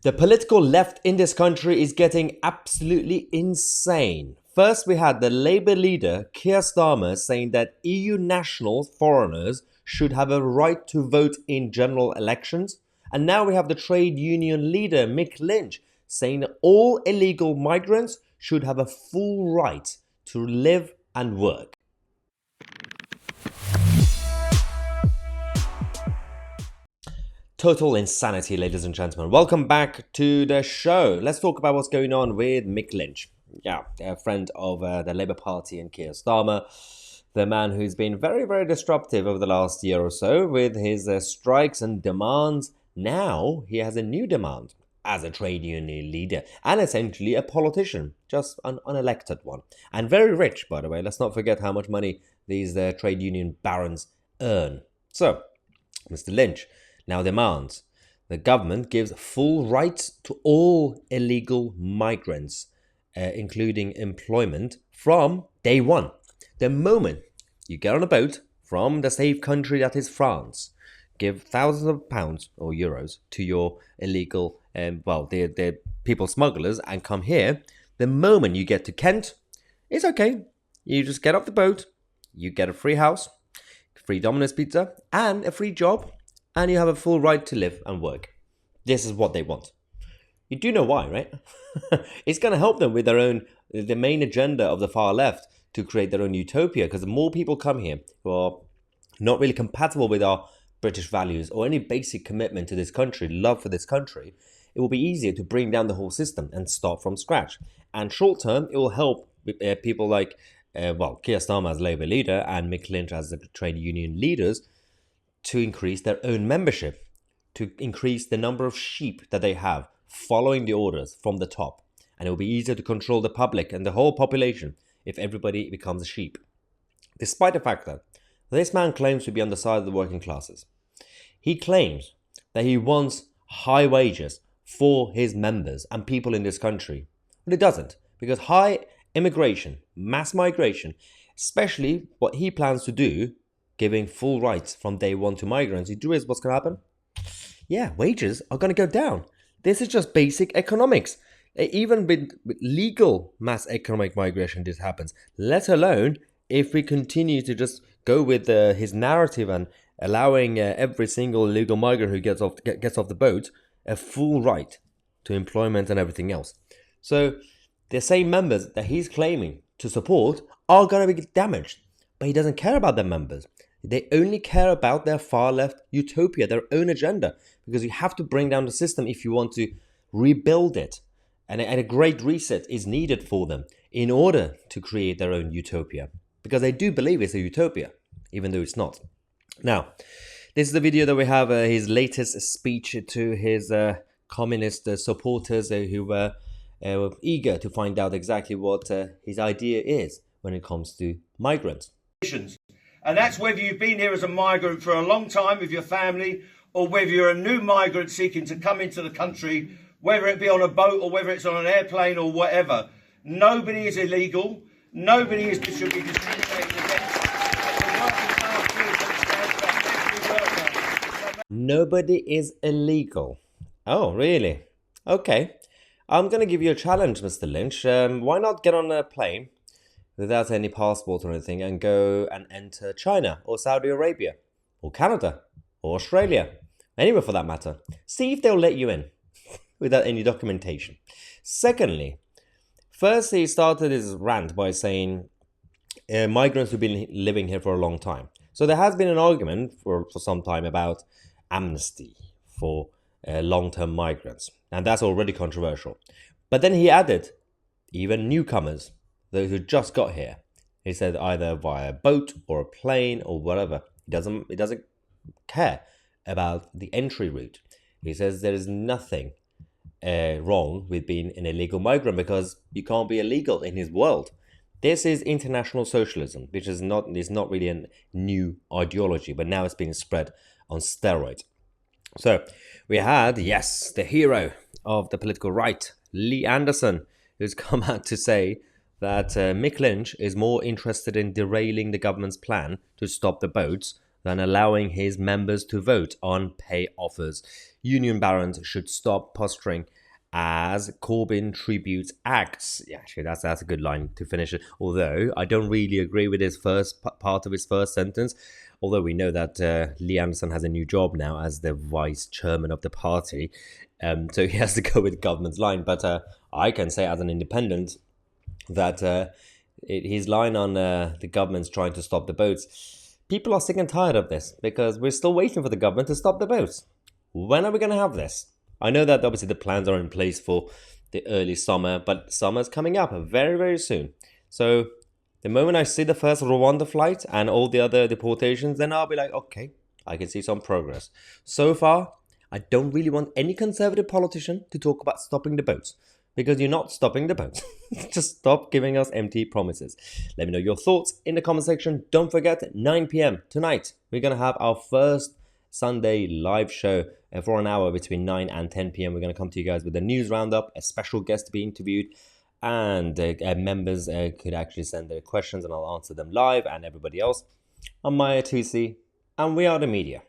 The political left in this country is getting absolutely insane. First, we had the Labour leader, Keir Starmer, saying that EU nationals, foreigners, should have a right to vote in general elections. And now we have the trade union leader, Mick Lynch, saying that all illegal migrants should have a full right to live and work. Total insanity, ladies and gentlemen. Welcome back to the show. Let's talk about what's going on with Mick Lynch. Yeah, a friend of the Labour Party and Keir Starmer. The man who's been very, very disruptive over the last year or so with his strikes and demands. Now he has a new demand as a trade union leader and essentially a politician, just an unelected one. And very rich, by the way. Let's not forget how much money these trade union barons earn. So, Mr. Lynch now demands the government gives full rights to all illegal migrants, including employment from day one. The moment you get on a boat from the safe country that is France, give thousands of pounds or euros to your illegal, they're people smugglers and come here. The moment you get to Kent, it's okay. You just get off the boat, you get a free house, free Domino's pizza, and a free job. And you have a full right to live and work. This is what they want. You do know why, right? It's going to help them with the main agenda of the far left to create their own utopia. Because the more people come here who are not really compatible with our British values or any basic commitment to this country, love for this country, it will be easier to bring down the whole system and start from scratch. And short term, it will help people like, Keir Starmer as Labour leader and Mick Lynch as the trade union leaders to increase their own membership, to increase the number of sheep that they have following the orders from the top. And it will be easier to control the public and the whole population if everybody becomes a sheep. Despite the fact that this man claims to be on the side of the working classes. He claims that he wants high wages for his members and people in this country. But it doesn't, because high immigration, mass migration, especially what he plans to do, giving full rights from day one to migrants, you do is what's going to happen? Yeah, wages are going to go down. This is just basic economics. Even with legal mass economic migration, this happens. Let alone if we continue to just go with his narrative and allowing every single illegal migrant who gets off the boat a full right to employment and everything else. So the same members that he's claiming to support are going to be damaged. But he doesn't care about their members. They only care about their far left utopia, their own agenda, because you have to bring down the system if you want to rebuild it. And a great reset is needed for them in order to create their own utopia, because they do believe it's a utopia, even though it's not. Now, this is the video that we have his latest speech to his communist supporters who were eager to find out exactly what his idea is when it comes to migrants. And that's whether you've been here as a migrant for a long time with your family, or whether you're a new migrant seeking to come into the country, whether it be on a boat or whether it's on an airplane or whatever. Nobody is illegal. Nobody should be discriminated against. Nobody is illegal. Oh, really? Okay. I'm going to give you a challenge, Mr. Lynch. Why not get on a plane without any passport or anything and go and enter China or Saudi Arabia or Canada or Australia, anywhere for that matter. See if they'll let you in without any documentation. Secondly, first he started his rant by saying migrants who've been living here for a long time. So there has been an argument for some time about amnesty for long-term migrants, and that's already controversial. But then he added even newcomers, those who just got here. He said either via boat or a plane or whatever. He doesn't care about the entry route. He says there is nothing wrong with being an illegal migrant because you can't be illegal in his world. This is international socialism, which is not really a new ideology, but now it's being spread on steroids. So we had, yes, the hero of the political right, Lee Anderson, who's come out to say that Mick Lynch is more interested in derailing the government's plan to stop the boats than allowing his members to vote on pay offers. Union barons should stop posturing as Corbyn tributes acts. Yeah, actually, that's a good line to finish it. Although I don't really agree with his first part of his first sentence. Although we know that Lee Anderson has a new job now as the vice chairman of the party, so he has to go with government's line. But I can say as an independent that his line on the government's trying to stop the boats. People are sick and tired of this because we're still waiting for the government to stop the boats. When are we going to have this? I know that obviously the plans are in place for the early summer, but summer's coming up very, very soon. So the moment I see the first Rwanda flight and all the other deportations, then I'll be like, okay, I can see some progress. So far, I don't really want any conservative politician to talk about stopping the boats, because you're not stopping the boats. Just stop giving us empty promises. Let me know your thoughts in the comment section. Don't forget, 9 p.m. tonight, we're going to have our first Sunday live show for an hour between 9 and 10 p.m. We're going to come to you guys with a news roundup, a special guest to be interviewed, and members could actually send their questions and I'll answer them live, and everybody else. I'm Mahyar Tousi, and we are the media.